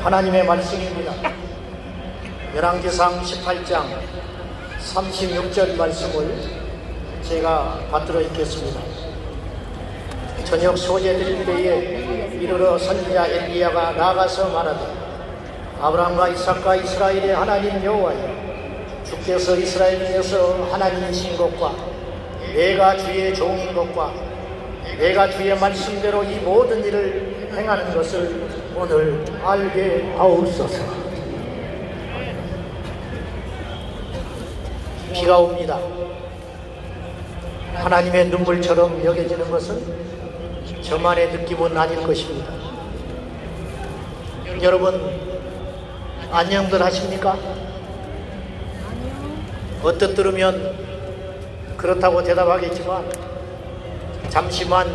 하나님의 말씀입니다. 열왕기상 18장 36절 말씀을 제가 받들어 읽겠습니다. 저녁 소재 드릴 때에 이르러 선지자 엘리야가 나가서 말하되, 아브라함과 이삭과 이스라엘의 하나님 여호와여, 주께서 이스라엘 중에서 하나님이신 것과 내가 주의 종인 것과 내가 주의 말씀대로 이 모든 일을 행하는 것을 오늘 알게 하옵소서. 비가 옵니다. 하나님의 눈물처럼 여겨지는 것은 저만의 느낌은 아닐 것입니다. 여러분, 안녕들 하십니까? 언뜻 들으면 그렇다고 대답하겠지만 잠시만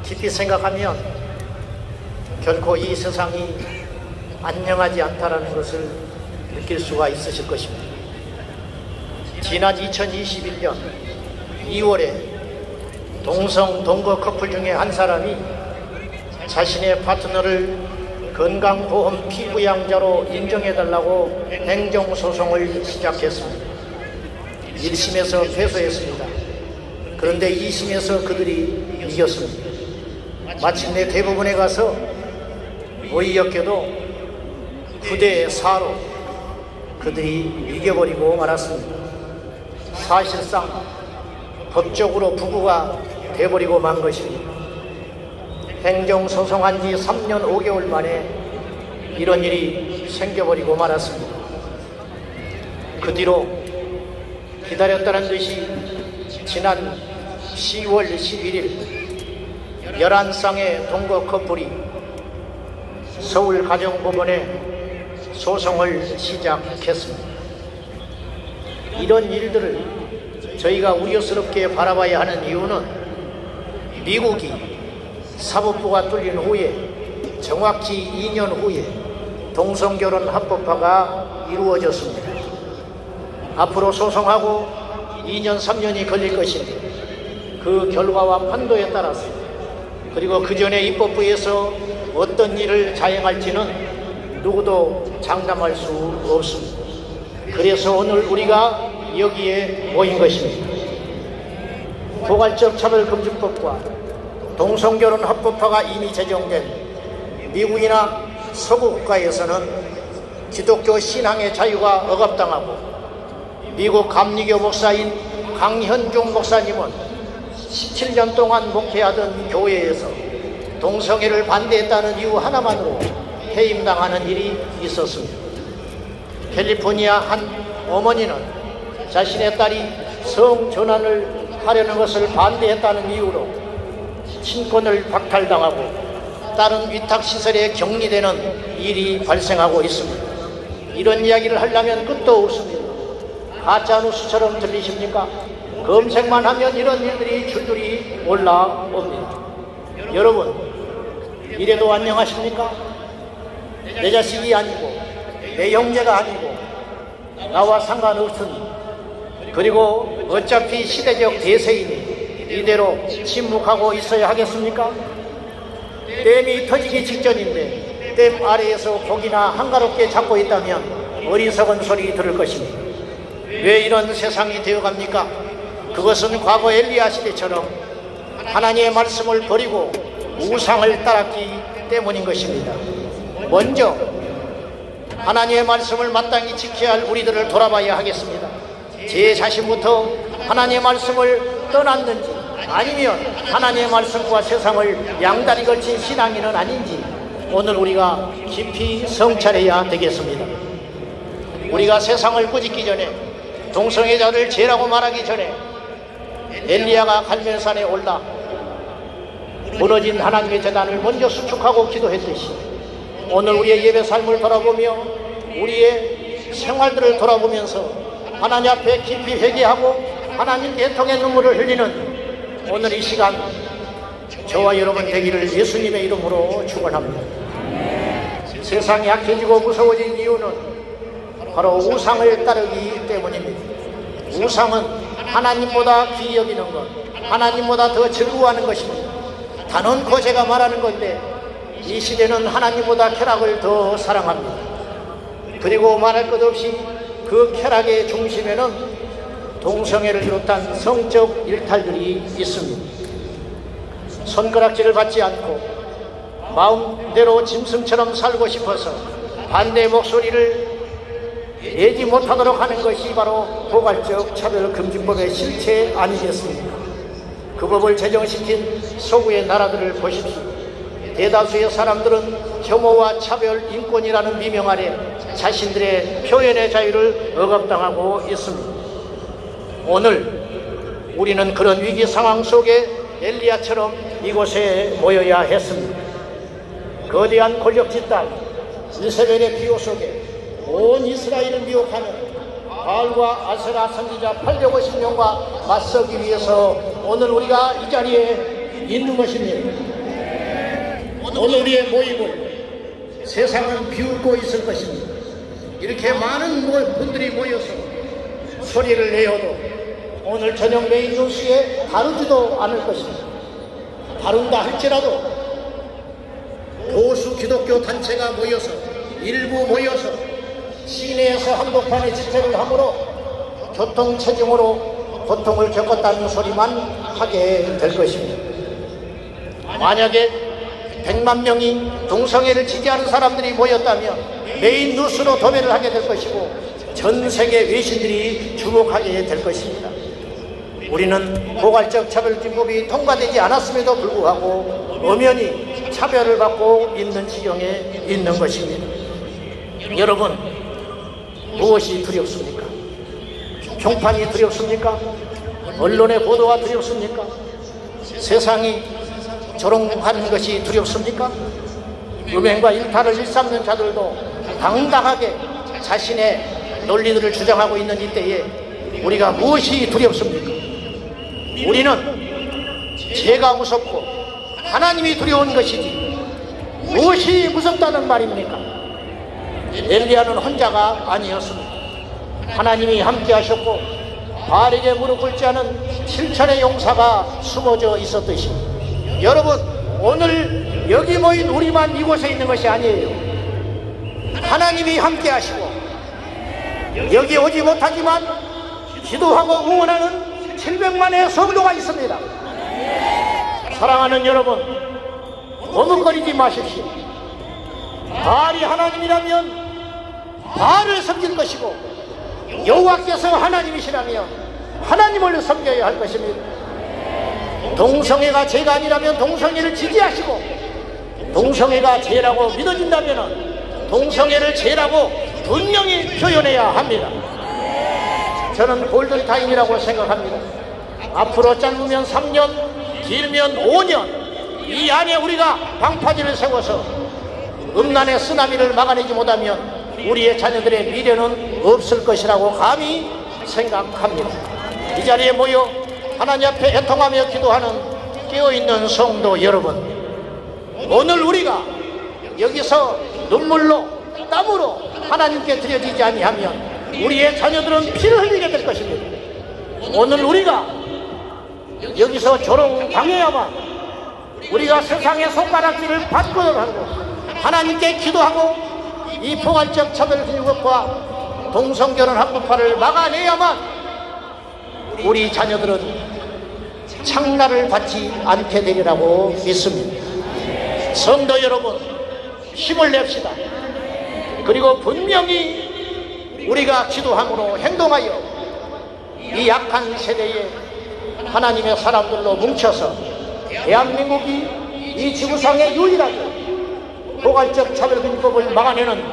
깊이 생각하면 결코 이 세상이 안녕하지 않다는 것을 느낄 수가 있으실 것입니다. 지난 2021년 2월에 동성 동거 커플 중에 한 사람이 자신의 파트너를 건강보험 피부양자로 인정해달라고 행정소송을 시작했습니다. 1심에서 패소했습니다. 그런데 2심에서 그들이 이겼습니다. 마침내 대법원에 가서 어이없게도 9대4로 그들이 이겨버리고 말았습니다. 사실상 법적으로 부부가 돼버리고 만 것입니다. 행정소송한 지 3년 5개월 만에 이런 일이 생겨버리고 말았습니다. 그 뒤로 기다렸다는 듯이 지난 10월 11일 11쌍의 동거 커플이 서울가정법원에 소송을 시작했습니다. 이런 일들을 저희가 우려스럽게 바라봐야 하는 이유는 미국이 사법부가 뚫린 후에 정확히 2년 후에 동성결혼 합법화가 이루어졌습니다. 앞으로 소송하고 2년 3년이 걸릴 것인데 그 결과와 판도에 따라서 그리고 그 전에 입법부에서 어떤 일을 자행할지는 누구도 장담할 수 없습니다. 그래서 오늘 우리가 여기에 모인 것입니다. 포괄적 차별금지법과 동성결혼 합법화가 이미 제정된 미국이나 서구 국가에서는 기독교 신앙의 자유가 억압당하고 미국 감리교 목사인 강현중 목사님은 17년 동안 목회하던 교회에서 동성애를 반대했다는 이유 하나만으로 해임당하는 일이 있었습니다. 캘리포니아 한 어머니는 자신의 딸이 성전환을 하려는 것을 반대했다는 이유로 친권을 박탈당하고 딸은 위탁시설에 격리되는 일이 발생하고 있습니다. 이런 이야기를 하려면 끝도 없습니다. 가짜뉴스처럼 들리십니까? 검색만 하면 이런 일들이 줄줄이 올라옵니다. 여러분, 이래도 안녕하십니까? 내 자식이 아니고 내 형제가 아니고 나와 상관없으니, 그리고 어차피 시대적 대세이니 이대로 침묵하고 있어야 하겠습니까? 댐이 터지기 직전인데 댐 아래에서 고기나 한가롭게 잡고 있다면 어리석은 소리 들을 것입니다. 왜 이런 세상이 되어갑니까? 그것은 과거 엘리야 시대처럼 하나님의 말씀을 버리고 우상을 따랐기 때문인 것입니다. 먼저 하나님의 말씀을 마땅히 지켜야 할 우리들을 돌아봐야 하겠습니다. 제 자신부터 하나님의 말씀을 떠났는지, 아니면 하나님의 말씀과 세상을 양다리 걸친 신앙인은 아닌지 오늘 우리가 깊이 성찰해야 되겠습니다. 우리가 세상을 꾸짖기 전에, 동성애자를 죄라고 말하기 전에 엘리야가 갈멜산에 올라 무너진 하나님의 제단을 먼저 수축하고 기도했듯이 오늘 우리의 예배 삶을 돌아보며 우리의 생활들을 돌아보면서 하나님 앞에 깊이 회개하고 하나님 애통의 눈물을 흘리는 오늘 이 시간 저와 여러분 되기를 예수님의 이름으로 축원합니다. 세상이 약해지고 무서워진 이유는 바로 우상을 따르기 때문입니다. 우상은 하나님보다 귀히 여기는 것, 하나님보다 더 즐거워하는 것입니다. 단언코 제가 말하는 건데 이 시대는 하나님보다 쾌락을 더 사랑합니다. 그리고 말할 것 없이 그 쾌락의 중심에는 동성애를 비롯한 성적 일탈들이 있습니다. 손가락질을 받지 않고 마음대로 짐승처럼 살고 싶어서 반대 목소리를 내지 못하도록 하는 것이 바로 포괄적 차별금지법의 실체 아니겠습니까? 그 법을 제정시킨 서구의 나라들을 보십시오. 대다수의 사람들은 혐오와 차별 인권이라는 미명 아래 자신들의 표현의 자유를 억압당하고 있습니다. 오늘 우리는 그런 위기 상황 속에 엘리야처럼 이곳에 모여야 했습니다. 거대한 권력 집단 이세벨의 비호 속에 온 이스라엘을 미혹하는 바알과 아세라 선지자 850명과 맞서기 위해서 오늘 우리가 이 자리에 있는 것입니다. 오늘 우리의 모임을 세상은 비웃고 있을 것입니다. 이렇게 많은 분들이 모여서 소리를 내어도 오늘 저녁 메인 뉴스에 다루지도 않을 것입니다. 다룬다 할지라도 보수 기독교 단체가 모여서 일부 모여서 시내에서 한복판에 집회를 함으로 교통체증으로 고통을 겪었다는 소리만 하게 될 것입니다. 만약에 100만 명이 동성애를 지지하는 사람들이 모였다면 메인 뉴스로 도배를 하게 될 것이고 전 세계 외신들이 주목하게 될 것입니다. 우리는 포괄적 차별금지법이 통과되지 않았음에도 불구하고 엄연히 차별을 받고 있는 지경에 있는 것입니다. 여러분, 무엇이 두렵습니까? 평판이 두렵습니까? 언론의 보도가 두렵습니까? 세상이 조롱하는 것이 두렵습니까? 음행과 일탈을 일삼는 자들도 당당하게 자신의 논리들을 주장하고 있는 이때에 우리가 무엇이 두렵습니까? 우리는 죄가 무섭고 하나님이 두려운 것이지 무엇이 무섭다는 말입니까? 엘리야는 혼자가 아니었습니다. 하나님이 함께 하셨고 바알에게 무릎 꿇지 않은 7천의 용사가 숨어져 있었듯이 여러분, 오늘 여기 모인 우리만 이곳에 있는 것이 아니에요. 하나님이 함께 하시고 여기 오지 못하지만 기도하고 응원하는 700만의 성도가 있습니다. 사랑하는 여러분, 머뭇거리지 마십시오. 바알이 하나님이라면 바알을 섬길 것이고 여호와께서 하나님이시라면 하나님을 섬겨야 할 것입니다. 동성애가 죄가 아니라면 동성애를 지지하시고 동성애가 죄라고 믿어진다면 동성애를 죄라고 분명히 표현해야 합니다. 저는 골든타임이라고 생각합니다. 앞으로 짧으면 3년, 길면 5년 이 안에 우리가 방파제를 세워서 음란의 쓰나미를 막아내지 못하면 우리의 자녀들의 미래는 없을 것이라고 감히 생각합니다. 이 자리에 모여 하나님 앞에 애통하며 기도하는 깨어있는 성도 여러분, 오늘 우리가 여기서 눈물로 땀으로 하나님께 드려지지 아니하면 우리의 자녀들은 피를 흘리게 될 것입니다. 오늘 우리가 여기서 조롱당해야만 우리가 세상의 손가락질을 받고자 하고 하나님께 기도하고 이 포괄적 차별금지법과 동성결혼 합법화를 막아내야만 우리 자녀들은 창날을 받지 않게 되리라고 믿습니다. 성도 여러분, 힘을 냅시다. 그리고 분명히 우리가 기도함으로 행동하여 이 약한 세대에 하나님의 사람들로 뭉쳐서 대한민국이 이 지구상에 유일하게 포괄적 차별금지법을 막아내는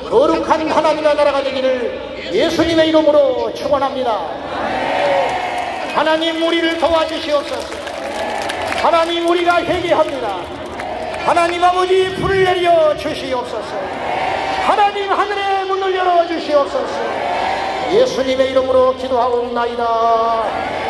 거룩한 하나님의 나라가 되기를 예수님의 이름으로 축원합니다. 하나님, 우리를 도와주시옵소서. 하나님, 우리가 회개합니다. 하나님 아버지, 불을 내려 주시옵소서. 하나님, 하늘의 문을 열어 주시옵소서. 예수님의 이름으로 기도하옵나이다.